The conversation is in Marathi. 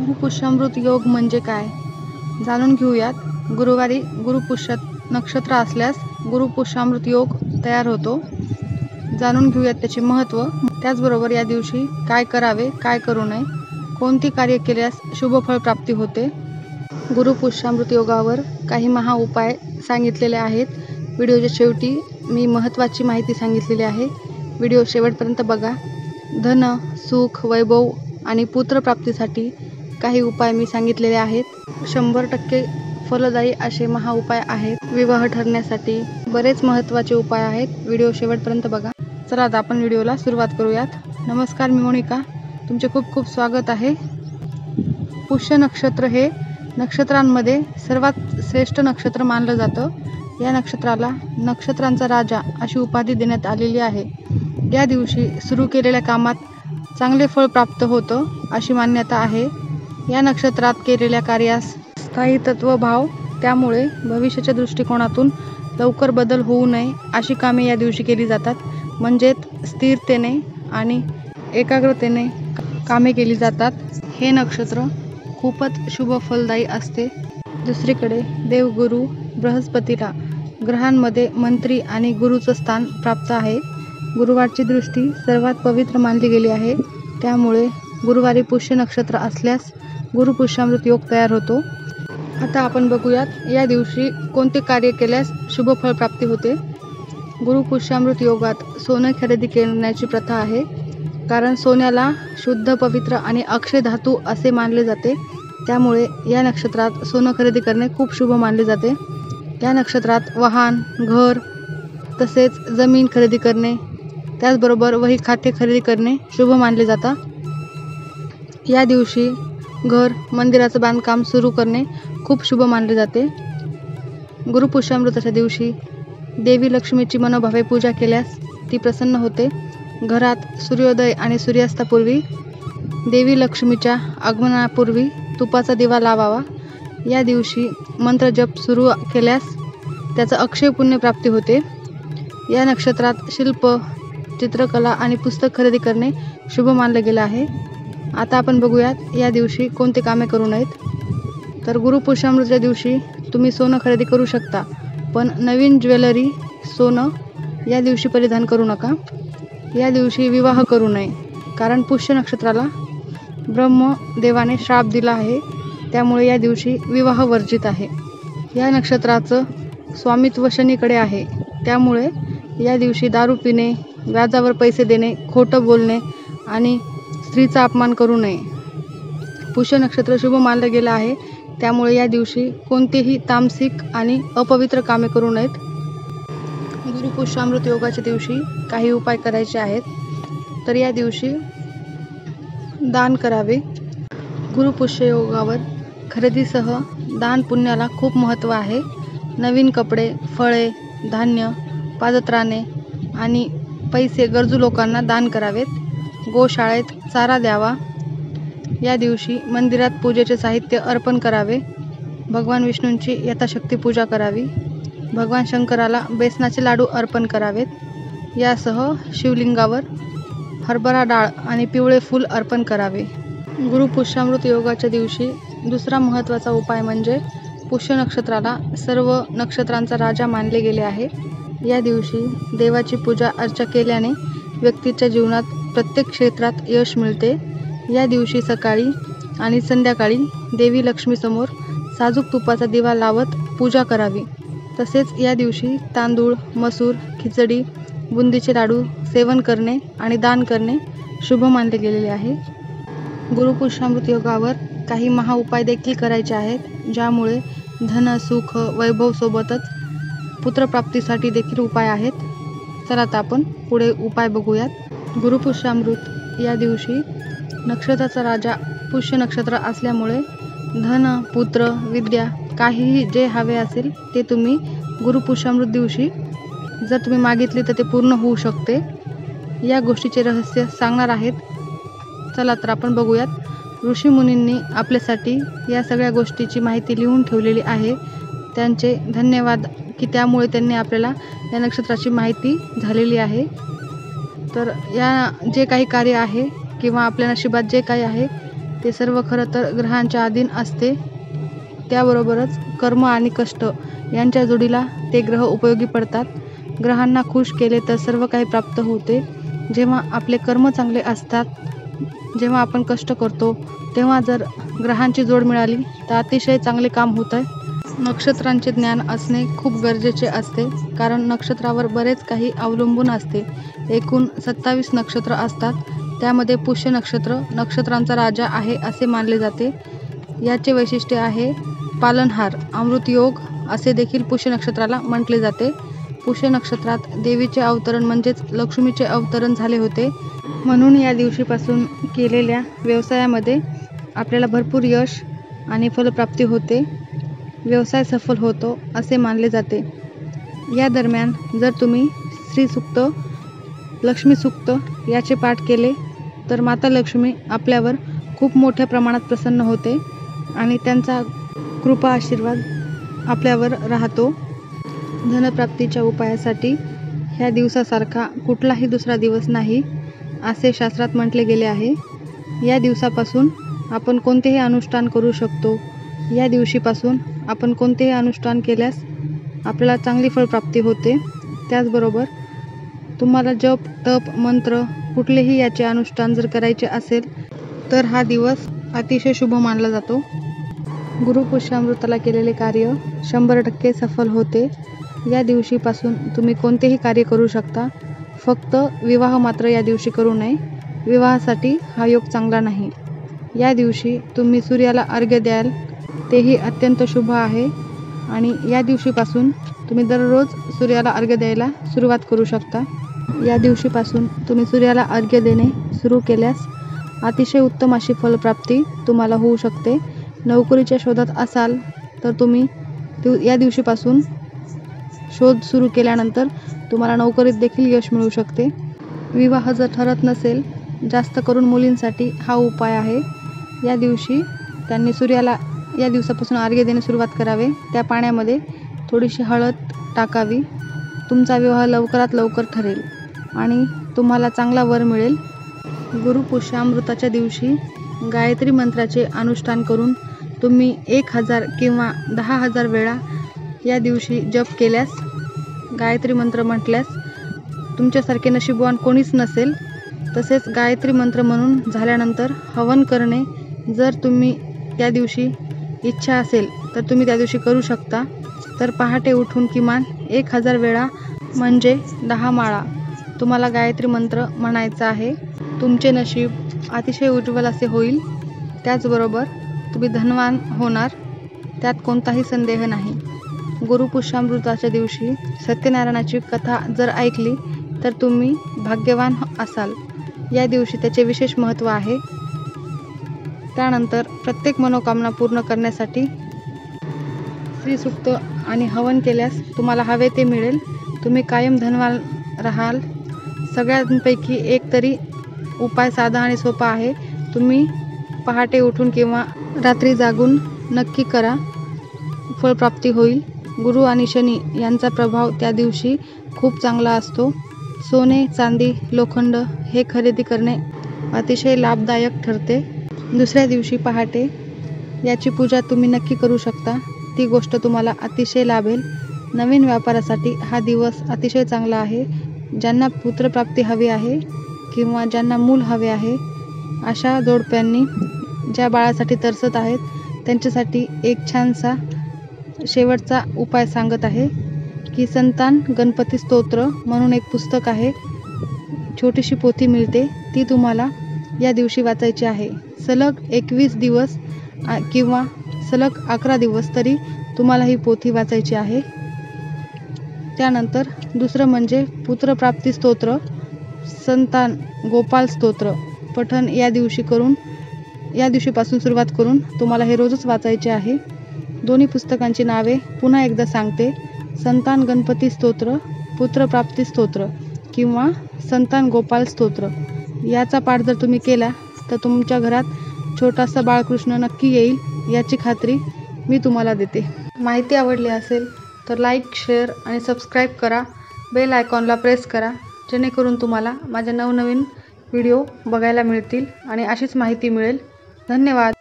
गुरुपुष्यामृत योग म्हणजे काय जाणून घेऊयात. गुरुवारी गुरुपुष्य नक्षत्र असल्यास गुरुपुष्यामृत योग तयार होतो. जाणून घेऊयात त्याचे महत्त्व. त्याचबरोबर या दिवशी काय करावे, काय करू नये, कोणती कार्य केल्यास शुभफळ प्राप्ती होते. गुरुपुष्यामृत योगावर काही महाउपाय सांगितलेले आहेत. व्हिडिओच्या शेवटी मी महत्त्वाची माहिती सांगितलेली आहे. व्हिडिओ शेवटपर्यंत बघा. धन, सुख, वैभव आणि पुत्रप्राप्तीसाठी काही उपाय मी सांगितलेले आहेत. 100% फलदायी असे महाउपाय आहेत. विवाह ठरण्यासाठी बरेच महत्त्वाचे उपाय आहेत. व्हिडिओ शेवटपर्यंत बघा. चला आता आपण व्हिडिओला सुरुवात करूयात. नमस्कार, मी मोनिका. तुमचे खूप खूप स्वागत आहे. पुष्य नक्षत्र हे नक्षत्रांमध्ये सर्वात श्रेष्ठ नक्षत्र मानलं जातं. या नक्षत्राला नक्षत्रांचा राजा अशी उपाधी देण्यात आलेली आहे. या दिवशी सुरू केलेल्या कामात चांगले फळ प्राप्त होतं अशी मान्यता आहे. या नक्षत्रात केलेल्या कार्यास स्थायीत्व भाव, त्यामुळे भविष्याच्या दृष्टिकोनातून लवकर बदल होऊ नये अशी कामे या दिवशी केली जातात. म्हणजेच स्थिरतेने आणि एकाग्रतेने कामे केली जातात. हे नक्षत्र खूपच शुभ फलदायी असते. दुसरीकडे देवगुरु बृहस्पतीला ग्रहांमध्ये मंत्री आणि गुरुचं स्थान प्राप्त आहे. गुरुवारची दृष्टी सर्वात पवित्र मानली गेली आहे. त्यामुळे गुरुवारी पुष्य नक्षत्र असल्यास गुरुपुष्यामृत योग तयार होतो. आता आपण बघूयात या दिवशी कोणते कार्य केल्यास शुभफळ प्राप्ती होते. गुरुपुष्यामृत योगात सोनं खरेदी करण्याची प्रथा आहे. कारण सोन्याला शुद्ध, पवित्र आणि अक्षय धातू असे मानले जाते. त्यामुळे या नक्षत्रात सोनं खरेदी करणे खूप शुभ मानले जाते. या नक्षत्रात वाहन, घर तसेच जमीन खरेदी करणे, त्याचबरोबर वही खाते खरेदी करणे शुभ मानले जातात. या दिवशी घर, मंदिराचं बांधकाम सुरू करणे खूप शुभ मानले जाते. गुरुपुष्यामृताच्या दिवशी देवी लक्ष्मीची मनोभावे पूजा केल्यास ती प्रसन्न होते. घरात सूर्योदय आणि सूर्यास्तापूर्वी देवी लक्ष्मीच्या आगमनापूर्वी तुपाचा दिवा लावावा. या दिवशी मंत्रजप सुरू केल्यास त्याचं अक्षय पुण्य प्राप्ती होते. या नक्षत्रात शिल्प, चित्रकला आणि पुस्तक खरेदी करणे शुभ मानलं गेलं आहे. आता आपण बघूयात या दिवशी कोणते कामे करू नयेत. तर गुरुपुष्यामृतच्या दिवशी तुम्ही सोनं खरेदी करू शकता, पण नवीन ज्वेलरी, सोनं या दिवशी परिधान करू नका. या दिवशी विवाह करू नये, कारण पुष्य नक्षत्राला ब्रह्मदेवाने श्राप दिला आहे. त्यामुळे या दिवशी विवाह वर्जित आहे. या नक्षत्राचं स्वामित्व शनीकडे आहे. त्यामुळे या दिवशी दारू पिणे, व्याजावर पैसे देणे, खोटं बोलणे आणि स्त्रीचा अपमान करू नये. पुष्य नक्षत्र शुभ मानलं गेलं आहे. त्यामुळे या दिवशी कोणतेही तामसिक आणि अपवित्र कामे करू नयेत. गुरुपुष्यामृत योगाच्या दिवशी काही उपाय करायचे आहेत. तर या दिवशी दान करावे. गुरुपुष्य योगावर खरेदीसह दान पुण्याला खूप महत्त्व आहे. नवीन कपडे, फळे, धान्य, पादत्राणे आणि पैसे गरजू लोकांना दान करावेत. गोशाळेत चारा द्यावा. या दिवशी मंदिरात पूजेचे साहित्य अर्पण करावे. भगवान विष्णूंची यथाशक्ती पूजा करावी. भगवान शंकराला बेसनाचे लाडू अर्पण करावेत. यासह शिवलिंगावर हरभरा डाळ आणि पिवळे फूल अर्पण करावे. गुरुपुष्यामृत योगाच्या दिवशी दुसरा महत्त्वाचा उपाय म्हणजे पुष्य नक्षत्राला सर्व नक्षत्रांचा राजा मानले गेले आहे. या दिवशी देवाची पूजा अर्चा केल्याने व्यक्तीच्या जीवनात प्रत्येक क्षेत्रात यश मिळते. या दिवशी सकाळी आणि संध्याकाळी देवी लक्ष्मीसमोर साजूक तुपाचा दिवा लावत पूजा करावी. तसेच या दिवशी तांदूळ, मसूर, खिचडी, बुंदीचे लाडू सेवन करणे आणि दान करणे शुभ मानले गेलेले आहे. गुरुपुष्यामृत योगावर काही महाउपाय देखील करायचे आहेत, ज्यामुळे धन, सुख, वैभव सोबतच पुत्रप्राप्तीसाठी देखील उपाय आहेत. चला आता आपण पुढे उपाय बघूयात. गुरुपुष्यामृत या दिवशी नक्षत्राचा राजा पुष्य नक्षत्र असल्यामुळे धन, पुत्र, विद्या काहीही जे हवे असेल ते तुम्ही गुरुपुष्यामृत दिवशी जर तुम्ही मागितले तर ते पूर्ण होऊ शकते. या गोष्टीचे रहस्य सांगणार आहेत. चला तर आपण बघूयात. ऋषीमुनींनी आपल्यासाठी या सगळ्या गोष्टीची माहिती लिहून ठेवलेली आहे. त्यांचे धन्यवाद की त्यामुळे त्यांनी आपल्याला या नक्षत्राची माहिती झालेली आहे. तर या जे काही कार्य आहे किंवा आपल्या नशिबात जे काही आहे ते सर्व खरं तर ग्रहांच्या अधीन असते. त्याबरोबरच कर्म आणि कष्ट यांच्या जोडीला ते ग्रह उपयोगी पडतात. ग्रहांना खुश केले तर सर्व काही प्राप्त होते. जेव्हा आपले कर्म चांगले असतात, जेव्हा आपण कष्ट करतो, तेव्हा जर ग्रहांची जोड मिळाली तर अतिशय चांगले काम होतं. नक्षत्रांचे ज्ञान असणे खूप गरजेचे असते, कारण नक्षत्रावर बरेच काही अवलंबून असते. एकूण 27 नक्षत्र असतात. त्यामध्ये पुष्य नक्षत्र नक्षत्रांचा राजा आहे असे मानले जाते. याचे वैशिष्ट्य आहे पालनहार, अमृतयोग असे देखील पुष्य नक्षत्राला म्हटले जाते. पुष्य नक्षत्रात देवीचे अवतरण म्हणजेच लक्ष्मीचे अवतरण झाले होते. म्हणून या दिवशीपासून केलेल्या व्यवसायामध्ये आपल्याला भरपूर यश आणि फलप्राप्ती होते. व्यवसाय सफल होतो असे मानले जाते. या दरम्यान जर तुम्ही श्री सूक्त, लक्ष्मी सूक्त याचे पाठ केले तर माता लक्ष्मी आपल्यावर खूप मोठ्या प्रमाणात प्रसन्न होते आणि त्यांचा कृपा आशीर्वाद आपल्यावर राहतो. धनप्राप्तीच्या उपायासाठी ह्या दिवसासारखा कुठलाही दुसरा दिवस नाही असे शास्त्रात म्हटले गेले आहे. या दिवसापासून आपण कोणतेही अनुष्ठान करू शकतो. या दिवशीपासून आपण कोणतेही अनुष्ठान केल्यास आपल्याला चांगली फळप्राप्ती होते. त्याचबरोबर तुम्हाला जप, तप, मंत्र कुठलेही याचे अनुष्ठान जर करायचे असेल तर हा दिवस अतिशय शुभ मानला जातो. गुरुपुष्यामृताला केलेले कार्य 100% सफल होते. या दिवशीपासून तुम्ही कोणतेही कार्य करू शकता. फक्त विवाह मात्र या दिवशी करू नये. विवाहासाठी हा योग चांगला नाही. या दिवशी तुम्ही सूर्याला अर्घ्य द्याल, तेही अत्यंत शुभ आहे. आणि या दिवशीपासून तुम्ही दररोज सूर्याला अर्घ्य द्यायला सुरुवात करू शकता. या दिवशीपासून तुम्ही सूर्याला अर्घ्य देणे सुरू केल्यास अतिशय उत्तम अशी फलप्राप्ती तुम्हाला होऊ शकते. नोकरीच्या शोधात असाल तर तुम्ही या दिवशीपासून शोध सुरू केल्यानंतर तुम्हाला नोकरीत देखील यश मिळू शकते. विवाह जर ठरत नसेल, जास्त करून मुलींसाठी हा उपाय आहे. या दिवशी त्यांनी सूर्याला या दिवसापासून अर्घ्य देणे सुरुवात करावे. त्या पाण्यामध्ये थोडीशी हळद टाकावी. तुमचा विवाह लवकरात लवकर ठरेल आणि तुम्हाला चांगला वर मिळेल. गुरुपुष्यामृताच्या दिवशी गायत्री मंत्राचे अनुष्ठान करून तुम्ही 1000 किंवा 10,000 वेळा या दिवशी जप केल्यास, गायत्री मंत्र म्हटल्यास तुमच्यासारखे नशीबवान कोणीच नसेल. तसेच गायत्री मंत्र म्हणून झाल्यानंतर हवन करणे जर तुम्ही त्या दिवशी इच्छा असेल तर तुम्ही त्या दिवशी करू शकता. तर पहाटे उठून किमान 1000 वेळा म्हणजे 10 माळा तुम्हाला गायत्री मंत्र म्हणायचा आहे. तुमचे नशीब अतिशय उज्ज्वल असे होईल. त्याचबरोबर तुम्ही धनवान होणार, त्यात कोणताही संदेह नाही. गुरुपुष्यामृताच्या दिवशी सत्यनारायणाची कथा जर ऐकली तर तुम्ही भाग्यवान असाल. या दिवशी त्याचे विशेष महत्त्व आहे. त्यानंतर प्रत्येक मनोकामना पूर्ण करण्यासाठी श्रीसूक्त आणि हवन केल्यास तुम्हाला हवे ते मिळेल. तुम्ही कायम धनवान राहाल. सगळ्यांपैकी एक तरी उपाय साधा आणि सोपा आहे. तुम्ही पहाटे उठून किंवा रात्री जागून नक्की करा, फळप्राप्ती होईल. गुरु आणि शनी यांचा प्रभाव त्या दिवशी खूप चांगला असतो. सोने, चांदी, लोखंड हे खरेदी करणे अतिशय लाभदायक ठरते. दुसऱ्या दिवशी पहाटे याची पूजा तुम्ही नक्की करू शकता. ती गोष्ट तुम्हाला अतिशय लाभेल. नवीन व्यापारासाठी हा दिवस अतिशय चांगला आहे. ज्यांना पुत्रप्राप्ती हवी आहे किंवा ज्यांना मूल हवे आहे, अशा जोडप्यांनी ज्या बाळासाठी तरसत आहेत त्यांच्यासाठी एक छानसा शेवटचा उपाय सांगत आहे की संतान गणपती स्तोत्र म्हणून एक पुस्तक आहे. छोटीशी पोथी मिळते, ती तुम्हाला या दिवशी वाचायची आहे. सलग 21 दिवस किंवा सलग 11 दिवस तरी तुम्हाला ही पोथी वाचायची आहे. त्यानंतर दुसरं म्हणजे पुत्रप्राप्ती स्तोत्र, संतान गोपाल स्तोत्र पठण या दिवशीपासून सुरुवात करून तुम्हाला हे रोजच वाचायचे आहे. दोन्ही पुस्तकांची नावे पुन्हा एकदा सांगते. संतान गणपती स्तोत्र, पुत्रप्राप्ती स्तोत्र किंवा संतान गोपाल स्तोत्र याचा पाठ जर तुम्ही केला तर तुमच्या घरात छोटासा बाळकृष्ण नक्की येईल याची खात्री मी तुम्हाला देते. माहिती आवडली असेल तर लाईक, शेअर आणि सबस्क्राईब करा. बेल आयकॉनला प्रेस करा, जेणेकरून तुम्हाला माझ्या नवनवीन व्हिडिओ बघायला मिळतील आणि अशीच माहिती मिळेल. धन्यवाद.